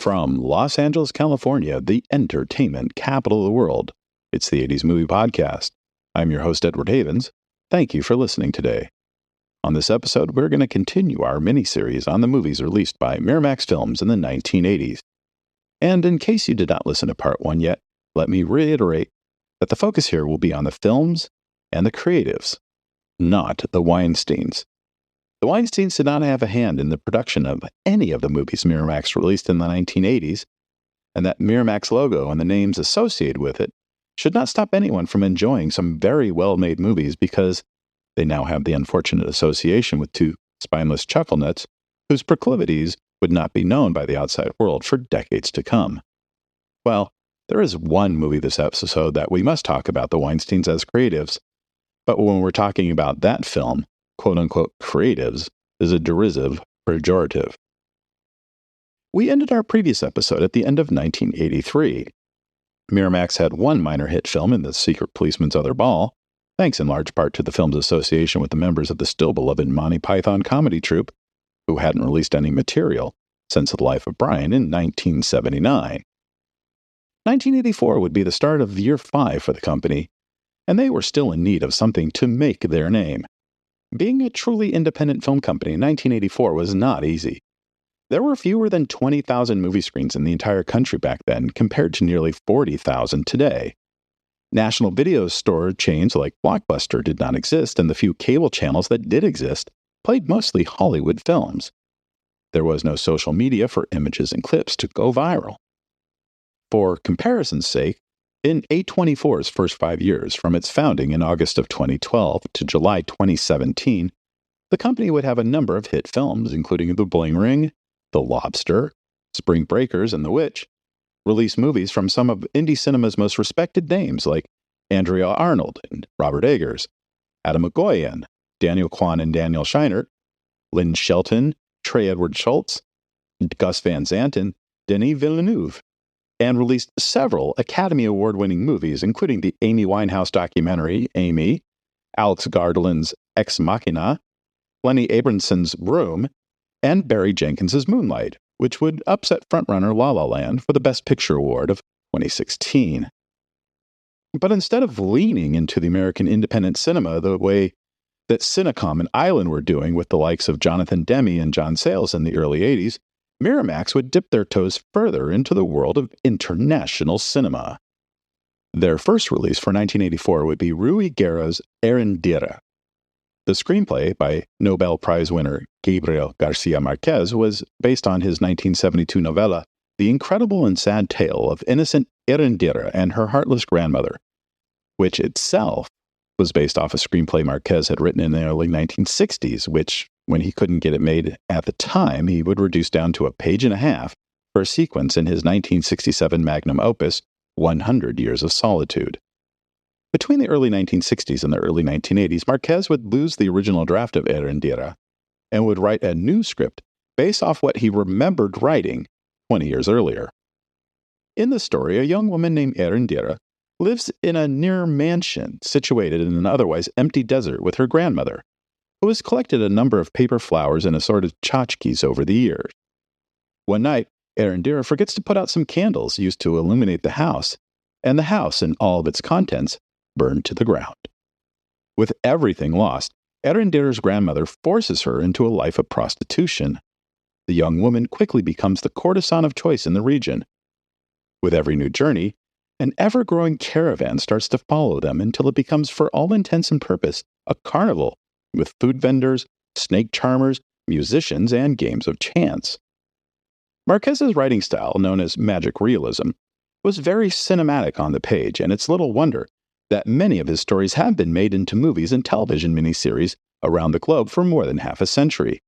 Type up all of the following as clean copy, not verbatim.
From Los Angeles, California, the entertainment capital of the world, it's the 80s Movie Podcast. I'm your host, Edward Havens. Thank you for listening today. On this episode, we're going to continue our miniseries on the movies released by Miramax Films in the 1980s. And in case you did not listen to part 1 yet, let me reiterate that the focus here will be on the films and the creatives, not the Weinsteins. The Weinsteins did not have a hand in the production of any of the movies Miramax released in the 1980s, and that Miramax logo and the names associated with it should not stop anyone from enjoying some very well-made movies because they now have the unfortunate association with two spineless chucklenuts whose proclivities would not be known by the outside world for decades to come. Well, there is one movie this episode that we must talk about the Weinsteins as creatives, but when we're talking about that film, quote-unquote creatives is a derisive pejorative. We ended our previous episode at the end of 1983. Miramax had one minor hit film in The Secret Policeman's Other Ball, thanks in large part to the film's association with the members of the still-beloved Monty Python comedy troupe, who hadn't released any material since The Life of Brian in 1979. 1984 would be the start of year 5 for the company, and they were still in need of something to make their name. Being a truly independent film company in 1984 was not easy. There were fewer than 20,000 movie screens in the entire country back then, compared to nearly 40,000 today. National video store chains like Blockbuster did not exist, and the few cable channels that did exist played mostly Hollywood films. There was no social media for images and clips to go viral. For comparison's sake, in A24's first 5 years, from its founding in August of 2012 to July 2017, the company would have a number of hit films, including The Bling Ring, The Lobster, Spring Breakers, and The Witch, release movies from some of indie cinema's most respected names like Andrea Arnold and Robert Eggers, Adam McGoyan, Daniel Kwan and Daniel Scheinert, Lynn Shelton, Trey Edward Schultz, Gus Van Sant, and Denis Villeneuve, and released several Academy Award-winning movies, including the Amy Winehouse documentary, Amy, Alex Garland's Ex Machina, Lenny Abrahamson's Room, and Barry Jenkins's Moonlight, which would upset frontrunner La La Land for the Best Picture Award of 2016. But instead of leaning into the American independent cinema the way that Cinecom and Island were doing with the likes of Jonathan Demme and John Sayles in the early 80s, Miramax would dip their toes further into the world of international cinema. Their first release for 1984 would be Rui Guerra's Erendira. The screenplay, by Nobel Prize winner Gabriel Garcia Marquez, was based on his 1972 novella, The Incredible and Sad Tale of Innocent Erendira and Her Heartless Grandmother, which itself was based off a screenplay Marquez had written in the early 1960s, which, when he couldn't get it made at the time, he would reduce down to a page and a half for a sequence in his 1967 magnum opus, 100 Years of Solitude. Between the early 1960s and the early 1980s, Marquez would lose the original draft of Erendira and would write a new script based off what he remembered writing 20 years earlier. In the story, a young woman named Erendira lives in a near mansion situated in an otherwise empty desert with her grandmother, who has collected a number of paper flowers and assorted tchotchkes over the years. One night, Erendira forgets to put out some candles used to illuminate the house, and the house and all of its contents burned to the ground. With everything lost, Erendira's grandmother forces her into a life of prostitution. The young woman quickly becomes the courtesan of choice in the region. With every new journey, an ever-growing caravan starts to follow them until it becomes, for all intents and purposes, a carnival with food vendors, snake charmers, musicians, and games of chance. Marquez's writing style, known as magic realism, was very cinematic on the page, and it's little wonder that many of his stories have been made into movies and television miniseries around the globe for more than half a century.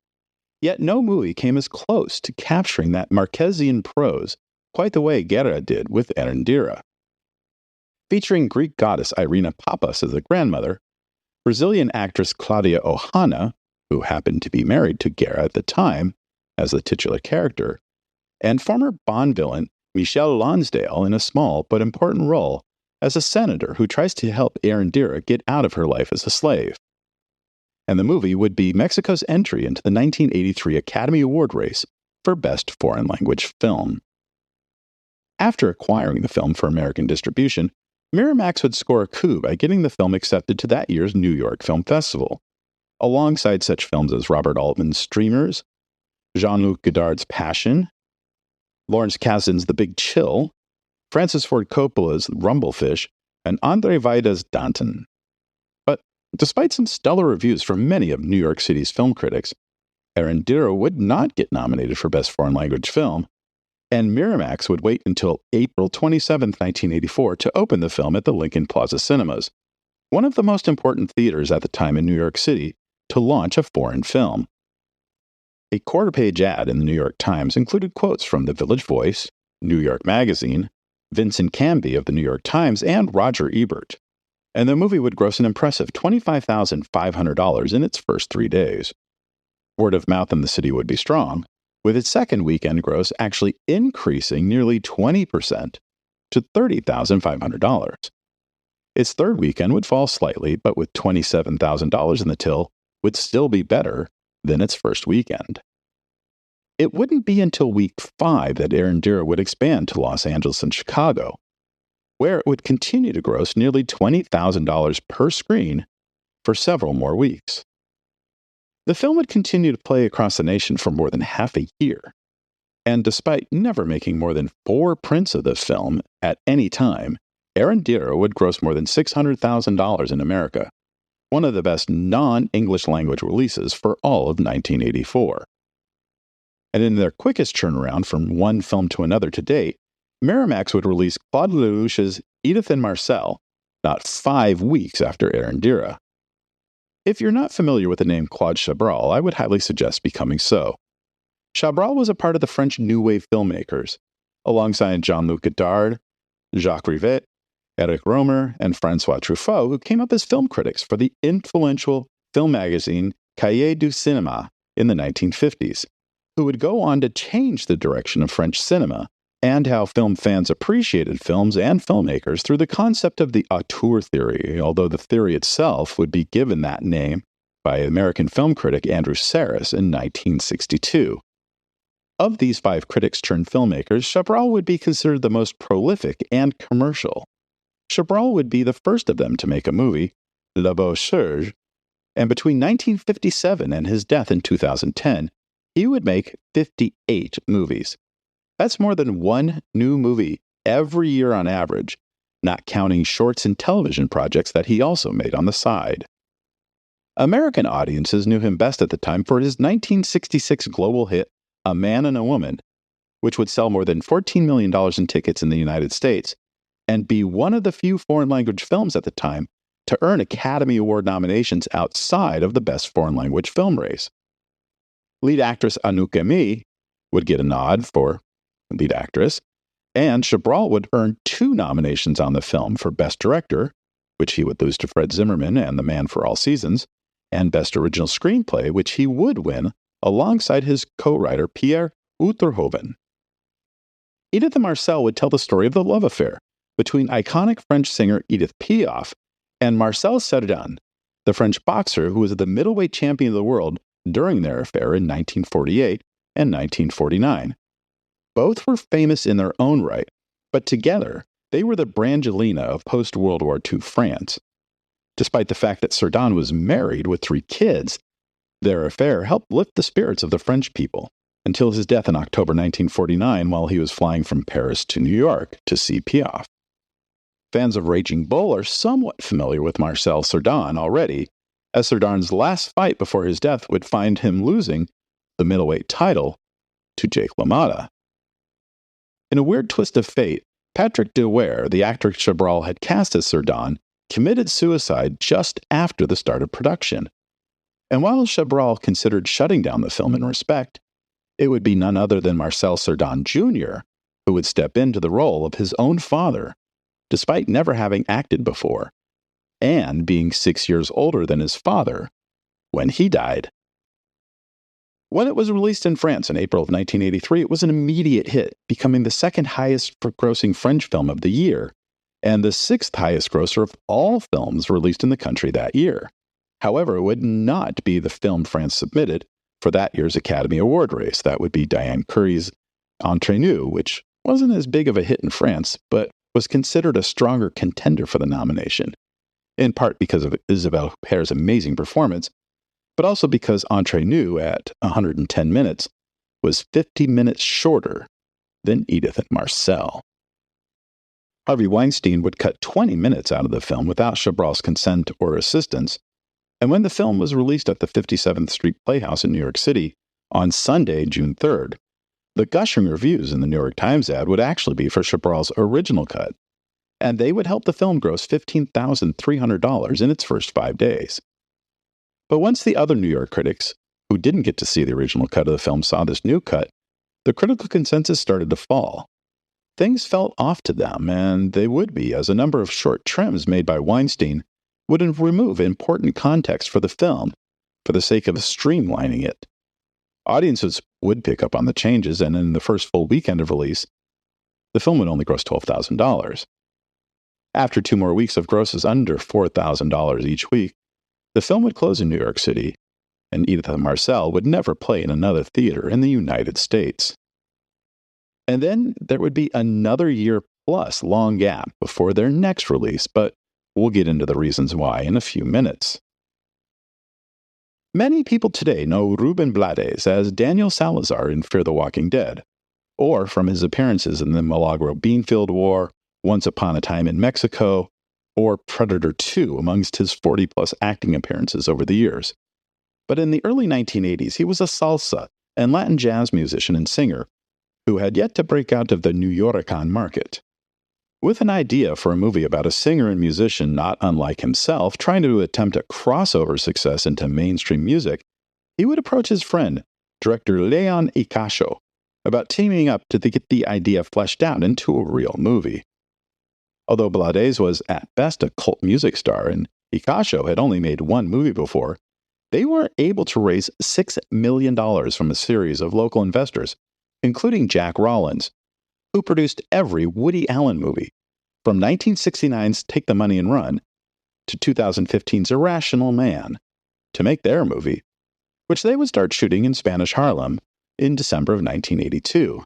Yet no movie came as close to capturing that Marquezian prose quite the way Guerra did with Erendira. Featuring Greek goddess Irina Papas as a grandmother, Brazilian actress Claudia Ohana, who happened to be married to Guerra at the time, as the titular character, and former Bond villain Michelle Lonsdale in a small but important role as a senator who tries to help Erendira get out of her life as a slave. And the movie would be Mexico's entry into the 1983 Academy Award race for Best Foreign Language Film. After acquiring the film for American distribution, Miramax would score a coup by getting the film accepted to that year's New York Film Festival, alongside such films as Robert Altman's Streamers, Jean-Luc Godard's Passion, Lawrence Kasdan's The Big Chill, Francis Ford Coppola's Rumblefish, and Andre Vaida's Danton. But despite some stellar reviews from many of New York City's film critics, Erindira would not get nominated for Best Foreign Language Film, and Miramax would wait until April 27, 1984 to open the film at the Lincoln Plaza Cinemas, one of the most important theaters at the time in New York City, to launch a foreign film. A quarter-page ad in the New York Times included quotes from The Village Voice, New York Magazine, Vincent Canby of the New York Times, and Roger Ebert, and the movie would gross an impressive $25,500 in its first 3 days. Word of mouth in the city would be strong, with its second weekend gross actually increasing nearly 20% to $30,500. Its third weekend would fall slightly, but with $27,000 in the till, would still be better than its first weekend. It wouldn't be until week 5 that Erindira would expand to Los Angeles and Chicago, where it would continue to gross nearly $20,000 per screen for several more weeks. The film would continue to play across the nation for more than half a year, and despite never making more than 4 prints of the film at any time, Erindira would gross more than $600,000 in America, one of the best non-English language releases for all of 1984. And in their quickest turnaround from one film to another to date, Miramax would release Claude Lelouch's Edith and Marcel not 5 weeks after Erindira. If you're not familiar with the name Claude Chabrol, I would highly suggest becoming so. Chabrol was a part of the French New Wave filmmakers, alongside Jean-Luc Godard, Jacques Rivette, Eric Romer, and François Truffaut, who came up as film critics for the influential film magazine Cahiers du Cinéma in the 1950s, who would go on to change the direction of French cinema and how film fans appreciated films and filmmakers through the concept of the auteur theory, although the theory itself would be given that name by American film critic Andrew Sarris in 1962. Of these 5 critics turned filmmakers, Chabrol would be considered the most prolific and commercial. Chabrol would be the first of them to make a movie, Le Beau Serge, and between 1957 and his death in 2010, he would make 58 movies. That's more than 1 new movie every year on average, not counting shorts and television projects that he also made on the side. American audiences knew him best at the time for his 1966 global hit, A Man and a Woman, which would sell more than $14 million in tickets in the United States and be one of the few foreign language films at the time to earn Academy Award nominations outside of the Best Foreign Language Film race. Lead actress Anouk Aimée would get a nod for lead actress, and Chabrol would earn 2 nominations on the film for Best Director, which he would lose to Fred Zimmerman and The Man for All Seasons, and Best Original Screenplay, which he would win alongside his co-writer Pierre Outrehoven. Edith and Marcel would tell the story of the love affair between iconic French singer Edith Piaf and Marcel Cerdan, the French boxer who was the middleweight champion of the world during their affair in 1948 and 1949. Both were famous in their own right, but together they were the Brangelina of post-World War II France. Despite the fact that Cerdan was married with 3 kids, their affair helped lift the spirits of the French people until his death in October 1949 while he was flying from Paris to New York to see Piaf. Fans of Raging Bull are somewhat familiar with Marcel Cerdan already, as Cerdan's last fight before his death would find him losing the middleweight title to Jake LaMotta. In a weird twist of fate, Patrick Dewar, the actor Chabrol had cast as Cerdan, committed suicide just after the start of production. And while Chabrol considered shutting down the film in respect, it would be none other than Marcel Cerdan Jr. who would step into the role of his own father, despite never having acted before, and being 6 years older than his father when he died. When it was released in France in April of 1983, it was an immediate hit, becoming the 2nd highest grossing French film of the year, and the 6th highest grosser of all films released in the country that year. However, it would not be the film France submitted for that year's Academy Award race. That would be Diane Curry's Entre Nous, which wasn't as big of a hit in France, but was considered a stronger contender for the nomination, in part because of Isabelle Huppert's amazing performance, but also because Entre Nous at 110 minutes was 50 minutes shorter than Edith and Marcel. Harvey Weinstein would cut 20 minutes out of the film without Chabrol's consent or assistance, and when the film was released at the 57th Street Playhouse in New York City on Sunday, June 3rd, the gushing reviews in the New York Times ad would actually be for Chabrol's original cut, and they would help the film gross $15,300 in its first 5 days. But once the other New York critics, who didn't get to see the original cut of the film, saw this new cut, the critical consensus started to fall. Things felt off to them, and they would be, as a number of short trims made by Weinstein would remove important context for the film for the sake of streamlining it. Audiences would pick up on the changes, and in the first full weekend of release, the film would only gross $12,000. After 2 more weeks of grosses under $4,000 each week, the film would close in New York City, and Edith and Marcel would never play in another theater in the United States. And then there would be another year-plus long gap before their next release, but we'll get into the reasons why in a few minutes. Many people today know Ruben Blades as Daniel Salazar in Fear the Walking Dead, or from his appearances in the Milagro Beanfield War, Once Upon a Time in Mexico, or Predator 2 amongst his 40-plus acting appearances over the years. But in the early 1980s, he was a salsa and Latin jazz musician and singer who had yet to break out of the New Yorcan market. With an idea for a movie about a singer and musician not unlike himself trying to attempt a crossover success into mainstream music, he would approach his friend, director Leon Icasio, about teaming up to get the idea fleshed out into a real movie. Although Blades was at best a cult music star and Icasio had only made one movie before, they were able to raise $6 million from a series of local investors, including Jack Rollins, who produced every Woody Allen movie, from 1969's Take the Money and Run to 2015's Irrational Man, to make their movie, which they would start shooting in Spanish Harlem in December of 1982.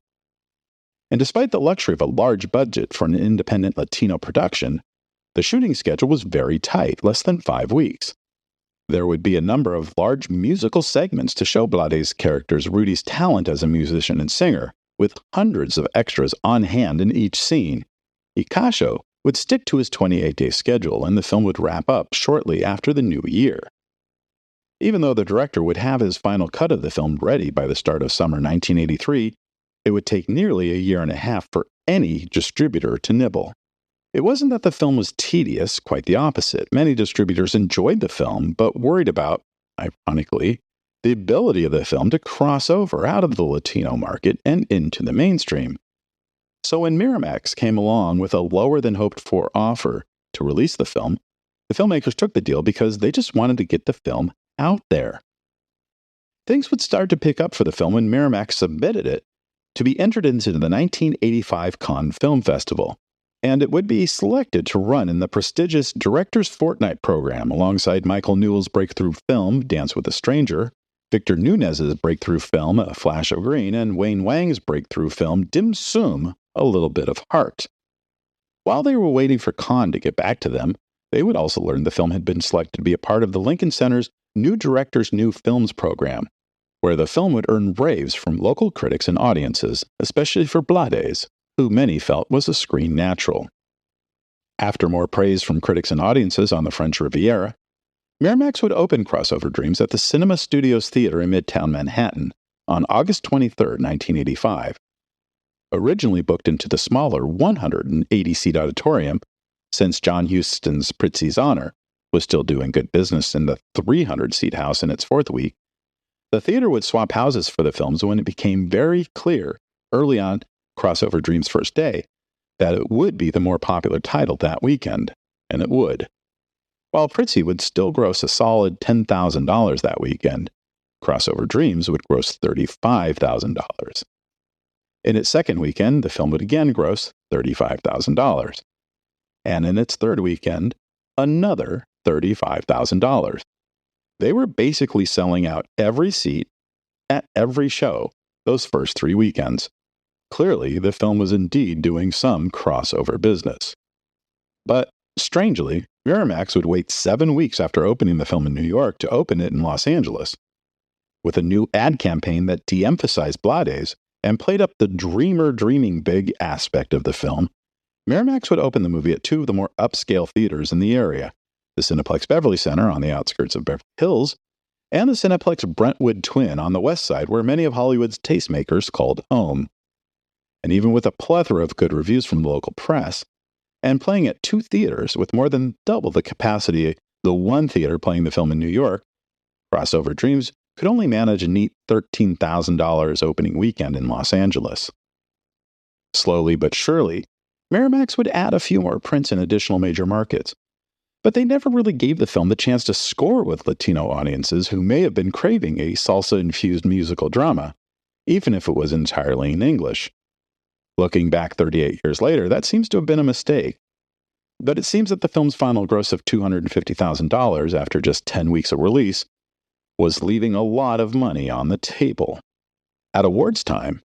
And despite the luxury of a large budget for an independent Latino production, the shooting schedule was very tight, less than 5 weeks. There would be a number of large musical segments to show Blades' character's Rudy's talent as a musician and singer, with hundreds of extras on hand in each scene. Icasio would stick to his 28-day schedule, and the film would wrap up shortly after the new year. Even though the director would have his final cut of the film ready by the start of summer 1983, it would take nearly a year and a half for any distributor to nibble. It wasn't that the film was tedious, quite the opposite. Many distributors enjoyed the film, but worried about, ironically, the ability of the film to cross over out of the Latino market and into the mainstream. So when Miramax came along with a lower-than-hoped-for offer to release the filmmakers took the deal because they just wanted to get the film out there. Things would start to pick up for the film when Miramax submitted it to be entered into the 1985 Cannes Film Festival, and it would be selected to run in the prestigious Director's Fortnight program alongside Michael Newell's breakthrough film, Dance with a Stranger, Victor Nunez's breakthrough film, A Flash of Green, and Wayne Wang's breakthrough film, Dim Sum, A Little Bit of Heart. While they were waiting for Cannes to get back to them, they would also learn the film had been selected to be a part of the Lincoln Center's New Directors' New Films program, where the film would earn raves from local critics and audiences, especially for Blades, who many felt was a screen natural. After more praise from critics and audiences on the French Riviera, Miramax would open Crossover Dreams at the Cinema Studios Theater in Midtown Manhattan on August 23, 1985. Originally booked into the smaller 180-seat auditorium, since John Huston's Prizzi's Honor was still doing good business in the 300-seat house in its fourth week, the theater would swap houses for the films when it became very clear early on Crossover Dreams' first day that it would be the more popular title that weekend, and it would. While Prizzi would still gross a solid $10,000 that weekend, Crossover Dreams would gross $35,000. In its second weekend, the film would again gross $35,000. And in its third weekend, another $35,000. They were basically selling out every seat at every show those first 3 weekends. Clearly, the film was indeed doing some crossover business. But, strangely, Miramax would wait 7 weeks after opening the film in New York to open it in Los Angeles, with a new ad campaign that de-emphasized Blades and played up the dreamer dreaming big aspect of the film. Miramax would open the movie at 2 of the more upscale theaters in the area, the Cineplex Beverly Center on the outskirts of Beverly Hills, and the Cineplex Brentwood Twin on the west side, where many of Hollywood's tastemakers called home. And even with a plethora of good reviews from the local press, and playing at 2 theaters with more than double the capacity of the one theater playing the film in New York, Crossover Dreams could only manage a neat $13,000 opening weekend in Los Angeles. Slowly but surely, Miramax would add a few more prints in additional major markets, but they never really gave the film the chance to score with Latino audiences who may have been craving a salsa-infused musical drama, even if it was entirely in English. Looking back 38 years later, that seems to have been a mistake. But it seems that the film's final gross of $250,000 after just 10 weeks of release was leaving a lot of money on the table. At awards time,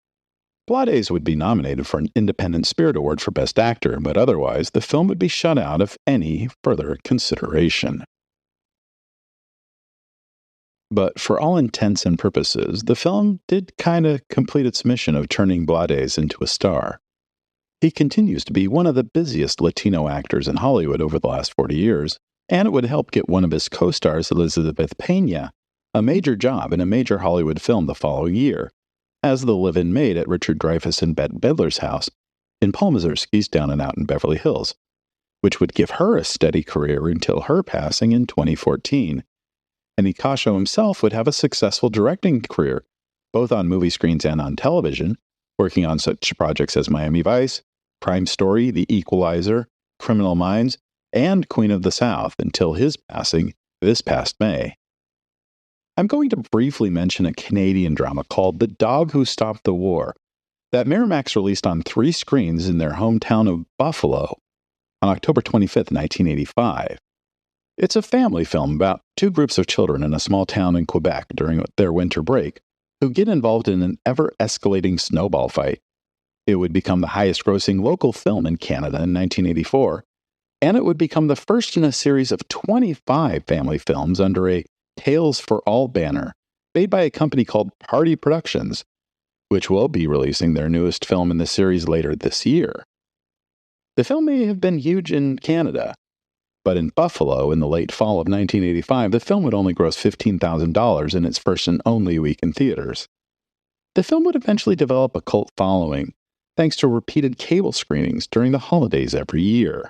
Blades would be nominated for an Independent Spirit Award for Best Actor, but otherwise the film would be shut out of any further consideration. But for all intents and purposes, the film did kinda complete its mission of turning Blades into a star. He continues to be one of the busiest Latino actors in Hollywood over the last 40 years, and it would help get one of his co-stars, Elizabeth Pena, a major job in a major Hollywood film the following year, as the live-in maid at Richard Dreyfuss and Bette Midler's house in Paul Mazursky's Down and Out in Beverly Hills, which would give her a steady career until her passing in 2014. And Nicasio himself would have a successful directing career, both on movie screens and on television, working on such projects as Miami Vice, Crime Story, The Equalizer, Criminal Minds, and Queen of the South until his passing this past May. I'm going to briefly mention a Canadian drama called The Dog Who Stopped the War that Miramax released on 3 screens in their hometown of Buffalo on October 25, 1985. It's a family film about 2 groups of children in a small town in Quebec during their winter break who get involved in an ever-escalating snowball fight. It would become the highest-grossing local film in Canada in 1984, and it would become the first in a series of 25 family films under a Tales for All banner, made by a company called Party Productions, which will be releasing their newest film in the series later this year. The film may have been huge in Canada, but in Buffalo in the late fall of 1985, the film would only gross $15,000 in its first and only week in theaters. The film would eventually develop a cult following, thanks to repeated cable screenings during the holidays every year.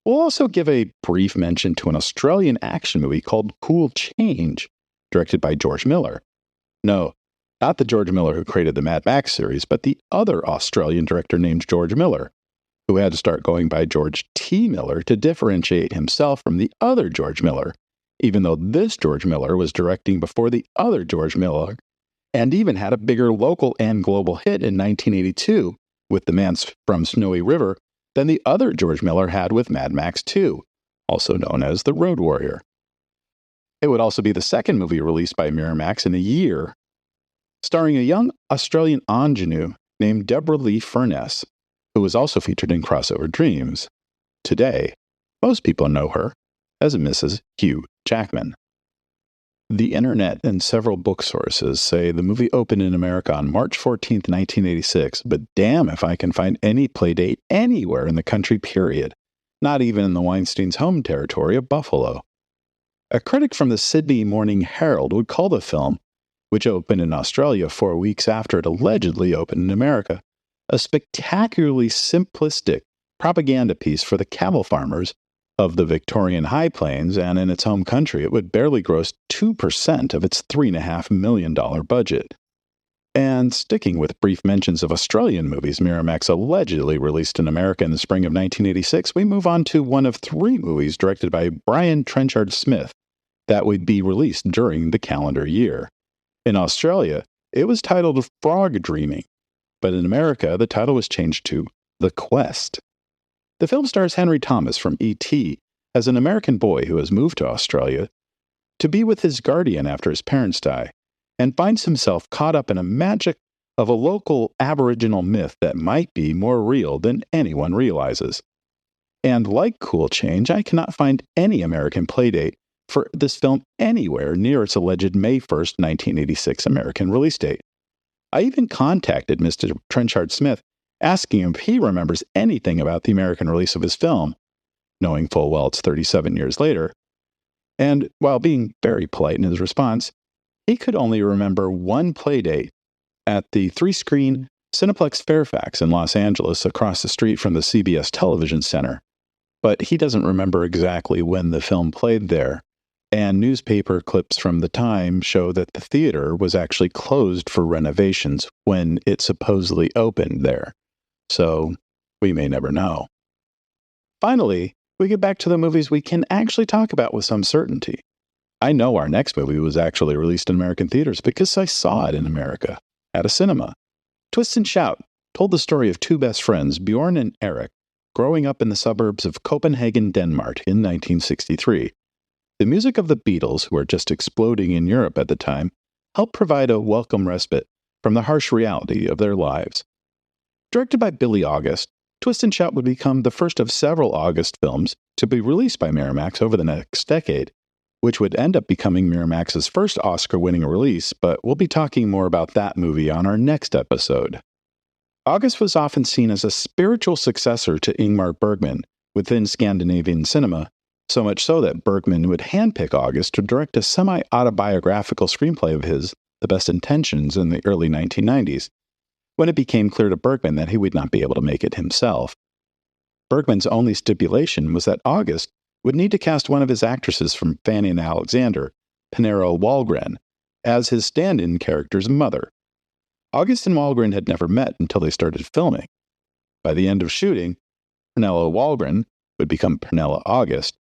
We'll also give a brief mention to an Australian action movie called Cool Change, directed by George Miller. No, not the George Miller who created the Mad Max series, but the other Australian director named George Miller, who had to start going by George T. Miller to differentiate himself from the other George Miller, even though this George Miller was directing before the other George Miller, and even had a bigger local and global hit in 1982 with The Man from Snowy River than the other George Miller had with Mad Max 2, also known as The Road Warrior. It would also be the second movie released by Miramax in a year, starring a young Australian ingenue named Deborah Lee Furness, who was also featured in Crossover Dreams. Today, most people know her as Mrs. Hugh Jackman. The internet and several book sources say the movie opened in America on March 14, 1986, but damn if I can find any playdate anywhere in the country, period, not even in the Weinsteins' home territory of Buffalo. A critic from the Sydney Morning Herald would call the film, which opened in Australia 4 weeks after it allegedly opened in America, a spectacularly simplistic propaganda piece for the cattle farmers of the Victorian High Plains, and in its home country it would barely gross 2% of its $3.5 million budget. And sticking with brief mentions of Australian movies Miramax allegedly released in America in the spring of 1986, we move on to one of 3 movies directed by Brian Trenchard Smith that would be released during the calendar year. In Australia, it was titled Frog Dreaming, but in America the title was changed to The Quest. The film stars Henry Thomas from E.T. as an American boy who has moved to Australia to be with his guardian after his parents die, and finds himself caught up in a magic of a local Aboriginal myth that might be more real than anyone realizes. And like Cool Change, I cannot find any American playdate for this film anywhere near its alleged May 1st, 1986 American release date. I even contacted Mr. Trenchard Smith, asking him if he remembers anything about the American release of his film, knowing full well it's 37 years later. And while being very polite in his response, he could only remember one playdate at the 3-screen Cineplex Fairfax in Los Angeles across the street from the CBS Television Center. But he doesn't remember exactly when the film played there, and newspaper clips from the time show that the theater was actually closed for renovations when it supposedly opened there. So we may never know. Finally, we get back to the movies we can actually talk about with some certainty. I know our next movie was actually released in American theaters because I saw it in America, at a cinema. Twist and Shout told the story of two best friends, Bjorn and Eric, growing up in the suburbs of Copenhagen, Denmark in 1963. The music of the Beatles, who were just exploding in Europe at the time, helped provide a welcome respite from the harsh reality of their lives. Directed by Billy August, Twist and Shout would become the first of several August films to be released by Miramax over the next decade, which would end up becoming Miramax's first Oscar-winning release, but we'll be talking more about that movie on our next episode. August was often seen as a spiritual successor to Ingmar Bergman within Scandinavian cinema, so much so that Bergman would handpick August to direct a semi-autobiographical screenplay of his, The Best Intentions, in the early 1990s, when it became clear to Bergman that he would not be able to make it himself. Bergman's only stipulation was that August would need to cast one of his actresses from Fanny and Alexander, Pernilla Wahlgren, as his stand-in character's mother. August and Wahlgren had never met until they started filming. By the end of shooting, Pernilla Wahlgren would become Pernilla August,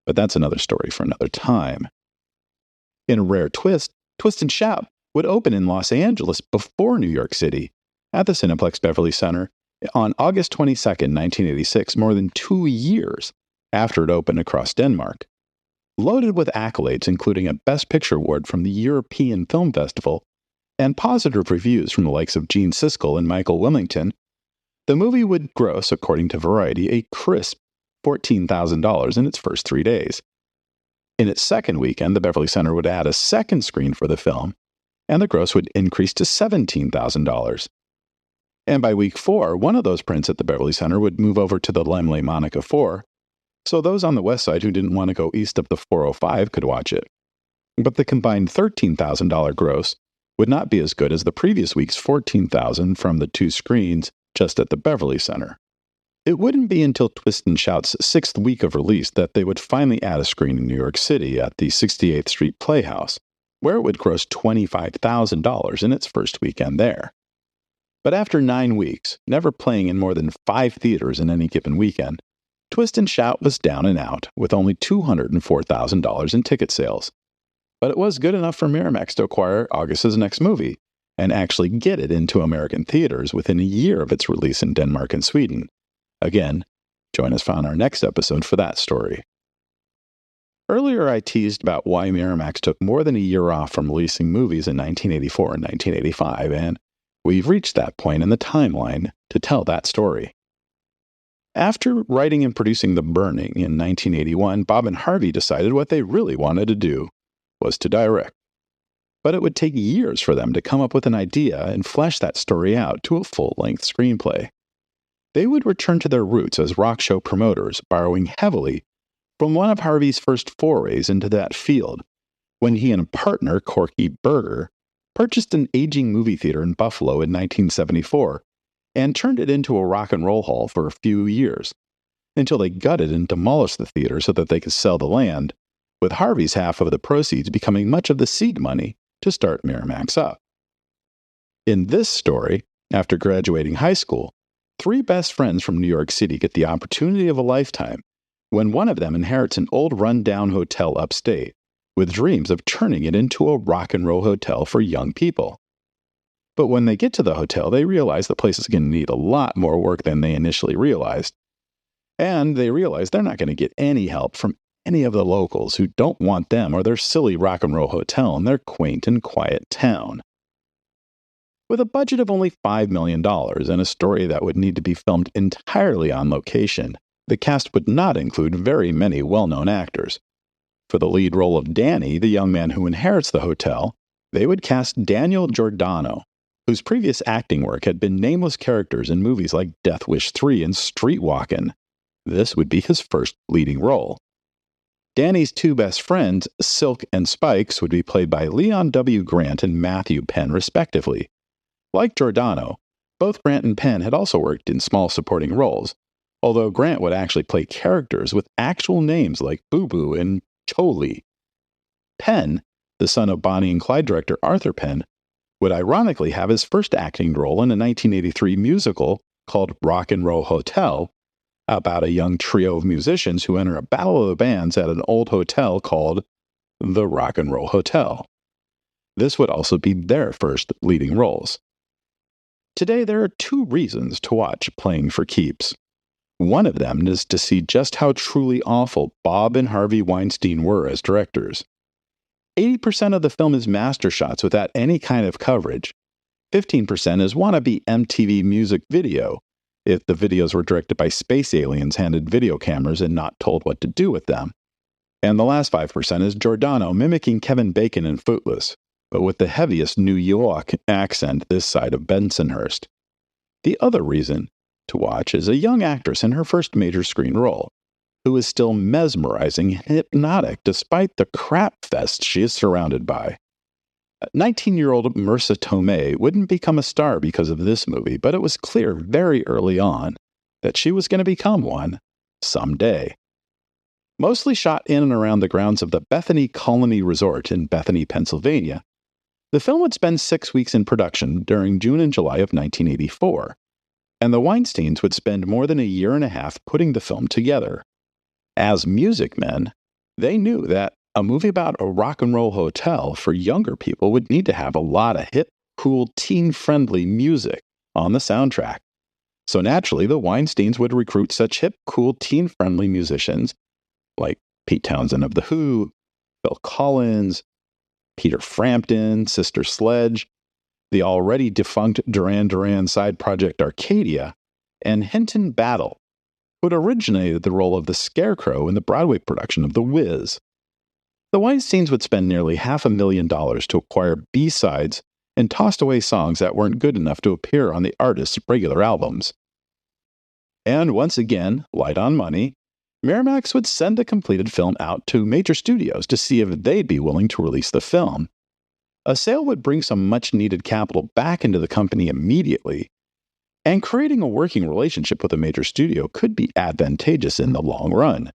but that's another story for another time. In a rare twist, Twist and Shout would open in Los Angeles before New York City, at the Cineplex Beverly Center, on August 22, 1986, more than 2 years after it opened across Denmark. Loaded with accolades, including a Best Picture award from the European Film Festival, and positive reviews from the likes of Gene Siskel and Michael Wilmington, the movie would gross, according to Variety, a crisp $14,000 in its first 3 days. In its second weekend, the Beverly Center would add a second screen for the film, and the gross would increase to $17,000. And by week 4, one of those prints at the Beverly Center would move over to the Laemmle Monica 4, so those on the west side who didn't want to go east of the 405 could watch it. But the combined $13,000 gross would not be as good as the previous week's $14,000 from the 2 screens just at the Beverly Center. It wouldn't be until Twist and Shout's 6th week of release that they would finally add a screen in New York City at the 68th Street Playhouse, where it would gross $25,000 in its first weekend there. But after 9 weeks, never playing in more than 5 theaters in any given weekend, Twist and Shout was down and out with only $204,000 in ticket sales. But it was good enough for Miramax to acquire August's next movie and actually get it into American theaters within a year of its release in Denmark and Sweden. Again, join us on our next episode for that story. Earlier, I teased about why Miramax took more than a year off from releasing movies in 1984 and 1985, and we've reached that point in the timeline to tell that story. After writing and producing The Burning in 1981, Bob and Harvey decided what they really wanted to do was to direct. But it would take years for them to come up with an idea and flesh that story out to a full-length screenplay. They would return to their roots as rock show promoters, borrowing heavily from one of Harvey's first forays into that field, when he and a partner, Corky Berger, purchased an aging movie theater in Buffalo in 1974 and turned it into a rock and roll hall for a few years, until they gutted and demolished the theater so that they could sell the land, with Harvey's half of the proceeds becoming much of the seed money to start Miramax up. In this story, after graduating high school, 3 best friends from New York City get the opportunity of a lifetime when one of them inherits an old run-down hotel upstate, with dreams of turning it into a rock and roll hotel for young people. But when they get to the hotel, they realize the place is going to need a lot more work than they initially realized. And they realize they're not going to get any help from any of the locals who don't want them or their silly rock and roll hotel in their quaint and quiet town. With a budget of only $5 million and a story that would need to be filmed entirely on location, the cast would not include very many well-known actors. For the lead role of Danny, the young man who inherits the hotel, they would cast Daniel Giordano, whose previous acting work had been nameless characters in movies like Death Wish 3 and Streetwalkin'. This would be his first leading role. Danny's two best friends, Silk and Spikes, would be played by Leon W. Grant and Matthew Penn, respectively. Like Giordano, both Grant and Penn had also worked in small supporting roles, although Grant would actually play characters with actual names like Boo Boo and Choli. Penn, the son of Bonnie and Clyde director Arthur Penn, would ironically have his first acting role in a 1983 musical called Rock and Roll Hotel, about a young trio of musicians who enter a battle of the bands at an old hotel called the Rock and Roll Hotel. This would also be their first leading roles. Today, there are two reasons to watch Playing for Keeps. One of them is to see just how truly awful Bob and Harvey Weinstein were as directors. 80% of the film is master shots without any kind of coverage. 15% is wannabe MTV music video, if the videos were directed by space aliens handed video cameras and not told what to do with them. And the last 5% is Giordano mimicking Kevin Bacon in Footloose, but with the heaviest New York accent this side of Bensonhurst. The other reason to watch is a young actress in her first major screen role, who is still mesmerizing and hypnotic despite the crap fest she is surrounded by. 19-year-old Marissa Tomei wouldn't become a star because of this movie, but it was clear very early on that she was going to become one someday. Mostly shot in and around the grounds of the Bethany Colony Resort in Bethany, Pennsylvania, the film would spend 6 weeks in production during June and July of 1984, and the Weinsteins would spend more than a year and a half putting the film together. As music men, they knew that a movie about a rock and roll hotel for younger people would need to have a lot of hip, cool, teen-friendly music on the soundtrack. So naturally, the Weinsteins would recruit such hip, cool, teen-friendly musicians like Pete Townsend of The Who, Phil Collins, Peter Frampton, Sister Sledge, the already defunct Duran Duran side project Arcadia, and Hinton Battle, who had originated the role of the Scarecrow in the Broadway production of The Wiz. The Weinsteins would spend nearly $500,000 to acquire B-sides and tossed away songs that weren't good enough to appear on the artist's regular albums. And once again, light on money, Miramax would send the completed film out to major studios to see if they'd be willing to release the film. A sale would bring some much-needed capital back into the company immediately, and creating a working relationship with a major studio could be advantageous in the long run.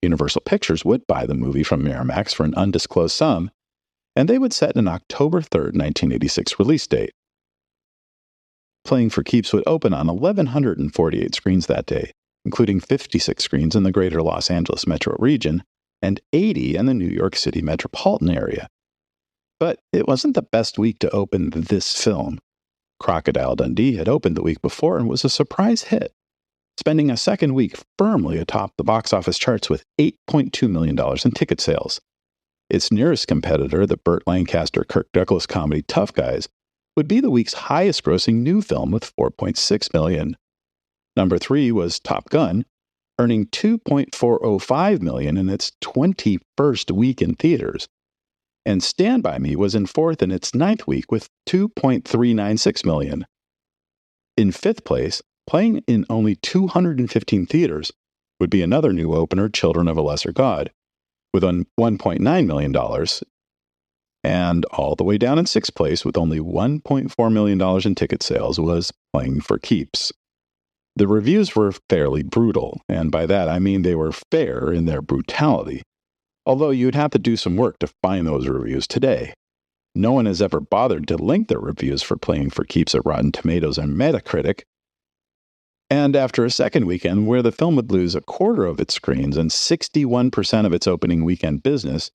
Universal Pictures would buy the movie from Miramax for an undisclosed sum, and they would set an October 3, 1986 release date. Playing for Keeps would open on 1,148 screens that day, including 56 screens in the greater Los Angeles metro region and 80 in the New York City metropolitan area. But it wasn't the best week to open this film. Crocodile Dundee had opened the week before and was a surprise hit, spending a second week firmly atop the box office charts with $8.2 million in ticket sales. Its nearest competitor, the Burt Lancaster-Kirk Douglas comedy Tough Guys, would be the week's highest-grossing new film with $4.6 million. Number 3 was Top Gun, earning $2.405 million in its 21st week in theaters. And Stand By Me was in 4th in its 9th week with $2.396 million. In 5th place, playing in only 215 theaters, would be another new opener, Children of a Lesser God, with $1.9 million. And all the way down in 6th place, with only $1.4 million in ticket sales, was Playing for Keeps. The reviews were fairly brutal, and by that I mean they were fair in their brutality, although you'd have to do some work to find those reviews today. No one has ever bothered to link their reviews for Playing for Keeps at Rotten Tomatoes and Metacritic. And after a second weekend where the film would lose a quarter of its screens and 61% of its opening weekend business,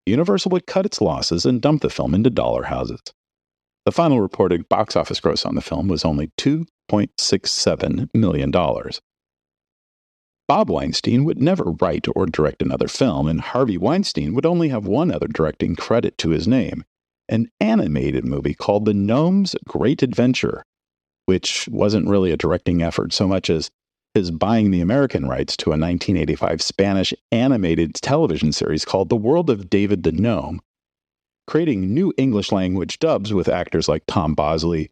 Universal would cut its losses and dump the film into dollar houses. The final reported box office gross on the film was only $2.67 million. Bob Weinstein would never write or direct another film, and Harvey Weinstein would only have one other directing credit to his name, an animated movie called The Gnome's Great Adventure, which wasn't really a directing effort so much as his buying the American rights to a 1985 Spanish animated television series called The World of David the Gnome, creating new English language dubs with actors like Tom Bosley,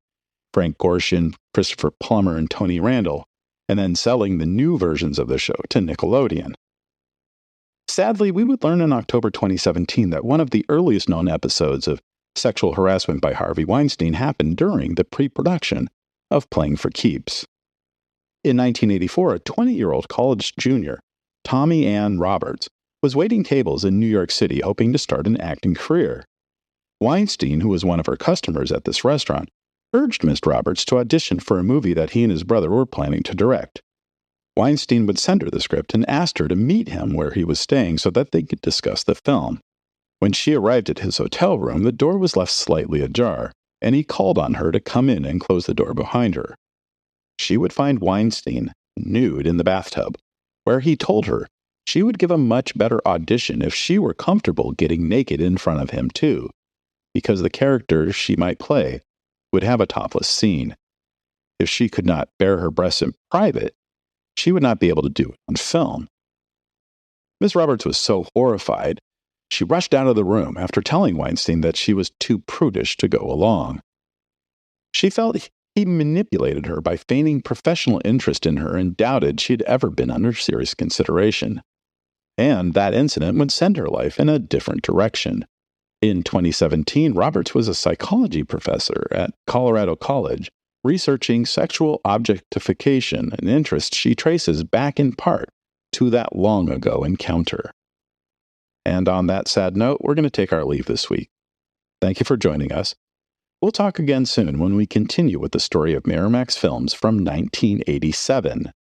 Frank Gorshin, Christopher Plummer, and Tony Randall, and then selling the new versions of the show to Nickelodeon. Sadly, we would learn in October 2017 that one of the earliest known episodes of sexual harassment by Harvey Weinstein happened during the pre-production of Playing for Keeps. In 1984, a 20-year-old college junior, Tommy Ann Roberts, was waiting tables in New York City hoping to start an acting career. Weinstein, who was one of her customers at this restaurant, urged Miss Roberts to audition for a movie that he and his brother were planning to direct. Weinstein would send her the script and asked her to meet him where he was staying so that they could discuss the film. When she arrived at his hotel room, the door was left slightly ajar, and he called on her to come in and close the door behind her. She would find Weinstein nude in the bathtub, where he told her she would give a much better audition if she were comfortable getting naked in front of him too, because the character she might play would have a topless scene. If she could not bare her breasts in private, she would not be able to do it on film. Miss Roberts was so horrified, she rushed out of the room after telling Weinstein that she was too prudish to go along. She felt he manipulated her by feigning professional interest in her and doubted she had ever been under serious consideration. And that incident would send her life in a different direction. In 2017, Roberts was a psychology professor at Colorado College, researching sexual objectification, an interest she traces back in part to that long ago encounter. And on that sad note, we're going to take our leave this week. Thank you for joining us. We'll talk again soon when we continue with the story of Miramax Films from 1987.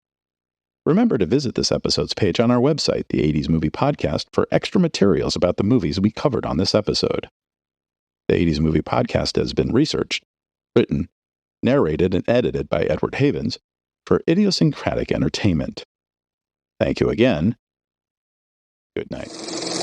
Remember to visit this episode's page on our website, the 80s Movie Podcast, for extra materials about the movies we covered on this episode. The 80s Movie Podcast has been researched, written, narrated, and edited by Edward Havens for Idiosyncratic Entertainment. Thank you again. Good night.